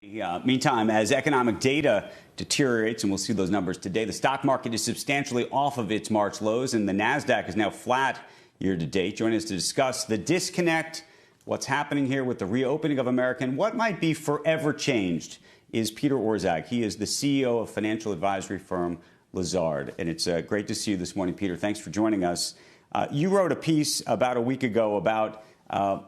Meantime, as economic data deteriorates, and we'll see those numbers today, the stock market is substantially off of its March lows, and the Nasdaq is now flat year to date. Joining us to discuss the disconnect, what's happening here with the reopening of America, and what might be forever changed is Peter Orszag. He is the CEO of financial advisory firm Lazard. And it's great to see you this morning, Peter. Thanks for joining us. You wrote a piece about a week ago about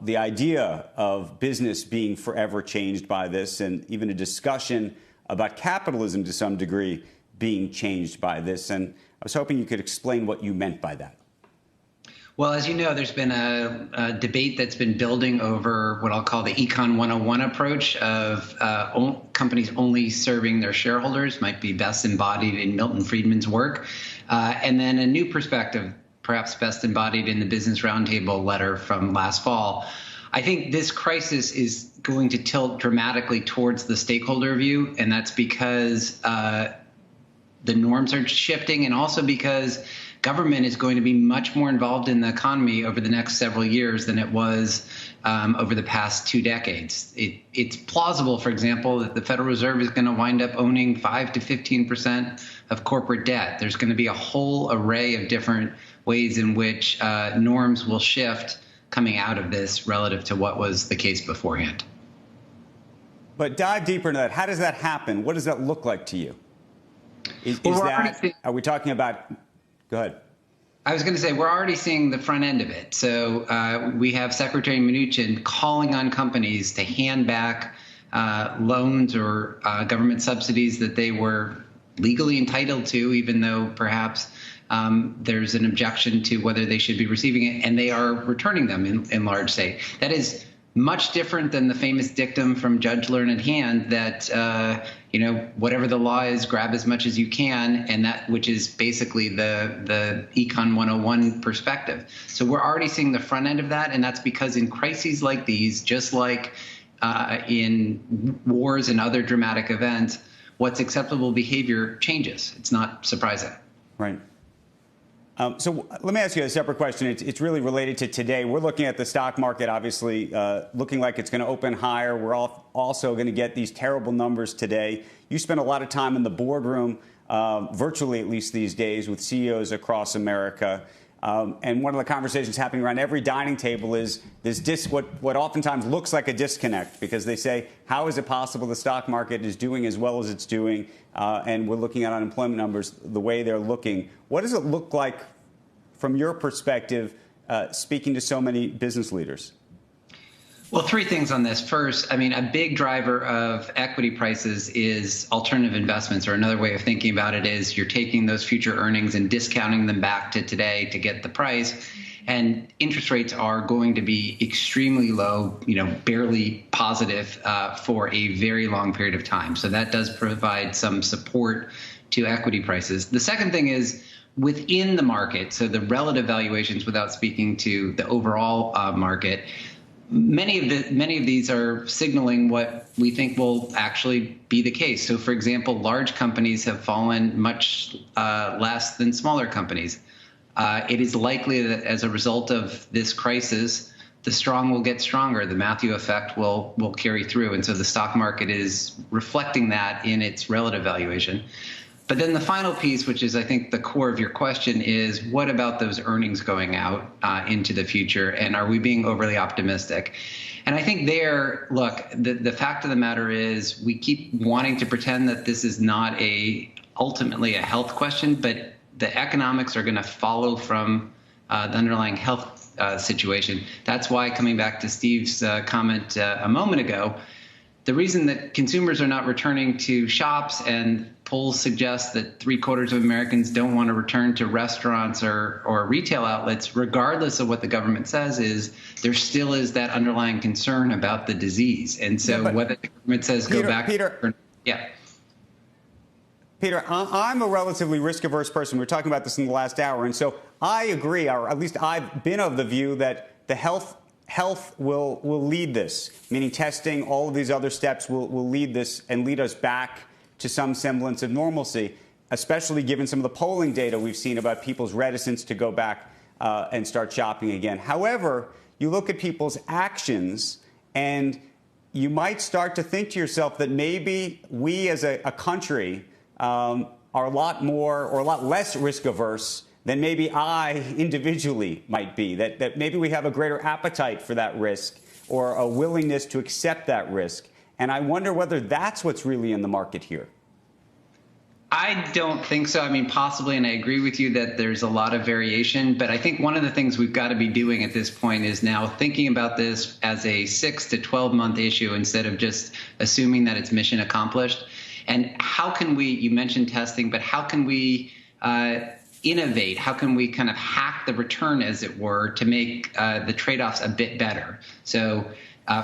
the idea of business being forever changed by this, and even a discussion about capitalism to some degree being changed by this. And I was hoping you could explain what you meant by that. Well, as you know, there's been a debate that's been building over what I'll call the Econ 101 approach of companies only serving their shareholders, might be best embodied in Milton Friedman's work, and then a new perspective, perhaps best embodied in the Business Roundtable letter from last fall. I think this crisis is going to tilt dramatically towards the stakeholder view, and that's because the norms are shifting, and also because government is going to be much more involved in the economy over the next several years than it was over the past 2 decades. It's plausible, for example, that the Federal Reserve is going to wind up owning 5 to 15% of corporate debt. There's going to be a whole array of different ways in which norms will shift coming out of this relative to what was the case beforehand. But dive deeper into that. How does that happen? What does that look like to you? Are we talking about? Go ahead. I was going to say, we're already seeing the front end of it. So we have Secretary Mnuchin calling on companies to hand back loans or government subsidies that they were legally entitled to, even though perhaps there's an objection to whether they should be receiving it, and they are returning them in large state. That is much different than the famous dictum from Judge Learned Hand that, whatever the law is, grab as much as you can, and that which is basically the Econ 101 perspective. So we're already seeing the front end of that, and that's because in crises like these, just like in wars and other dramatic events, what's acceptable behavior changes. It's not surprising. Right. So let me ask you a separate question. It's really related to today. We're looking at the stock market, obviously, looking like it's going to open higher. We're also going to get these terrible numbers today. You spend a lot of time in the boardroom, virtually at least these days, with CEOs across America. And one of the conversations happening around every dining table is this what oftentimes looks like a disconnect, because they say, how is it possible the stock market is doing as well as it's doing, and we're looking at unemployment numbers the way they're looking? What does it look like from your perspective, speaking to so many business leaders? Well, 3 things on this. First, I mean, a big driver of equity prices is alternative investments, or another way of thinking about it is you're taking those future earnings and discounting them back to today to get the price. And interest rates are going to be extremely low, barely positive for a very long period of time. So that does provide some support to equity prices. The second thing is within the market, so the relative valuations, without speaking to the overall market, many of these are signaling what we think will actually be the case. So, for example, large companies have fallen much less than smaller companies. It is likely that as a result of this crisis, the strong will get stronger. The Matthew effect will carry through. And so the stock market is reflecting that in its relative valuation. But then the final piece, which is, I think, the core of your question, is what about those earnings going out into the future? And are we being overly optimistic? And I think there, look, the fact of the matter is we keep wanting to pretend that this is not ultimately a health question, but the economics are going to follow from the underlying health situation. That's why, coming back to Steve's comment a moment ago, the reason that consumers are not returning to shops, and polls suggest that 3/4 of Americans don't want to return to restaurants or retail outlets, regardless of what the government says, is there still is that underlying concern about the disease. And so whether the government says go back. Peter, I'm a relatively risk-averse person. We were talking about this in the last hour. And so I agree, or at least I've been of the view that the health will lead this, meaning testing, all of these other steps will lead this and lead us back to some semblance of normalcy, especially given some of the polling data we've seen about people's reticence to go back and start shopping again. However, you look at people's actions, and you might start to think to yourself that maybe we as a country are a lot more or a lot less risk averse than maybe I individually might be, that maybe we have a greater appetite for that risk or a willingness to accept that risk. And I wonder whether that's what's really in the market here. I don't think so. I mean, possibly, and I agree with you that there's a lot of variation, but I think one of the things we've got to be doing at this point is now thinking about this as a 6 to 12 month issue instead of just assuming that it's mission accomplished. And how can we, you mentioned testing, but how can we innovate? How can we kind of hack the return, as it were, to make the trade-offs a bit better? So,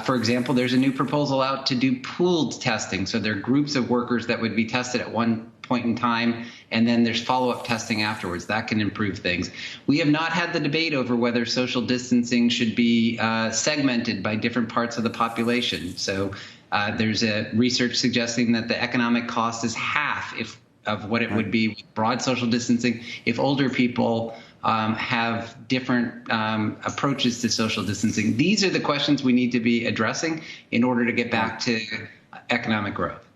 for example, there's a new proposal out to do pooled testing. So there are groups of workers that would be tested at one point in time, and then there's follow-up testing afterwards. That can improve things. We have not had the debate over whether social distancing should be segmented by different parts of the population. So there's a research suggesting that the economic cost is half of what it would be with broad social distancing if older people have different approaches to social distancing. These are the questions we need to be addressing in order to get back to economic growth.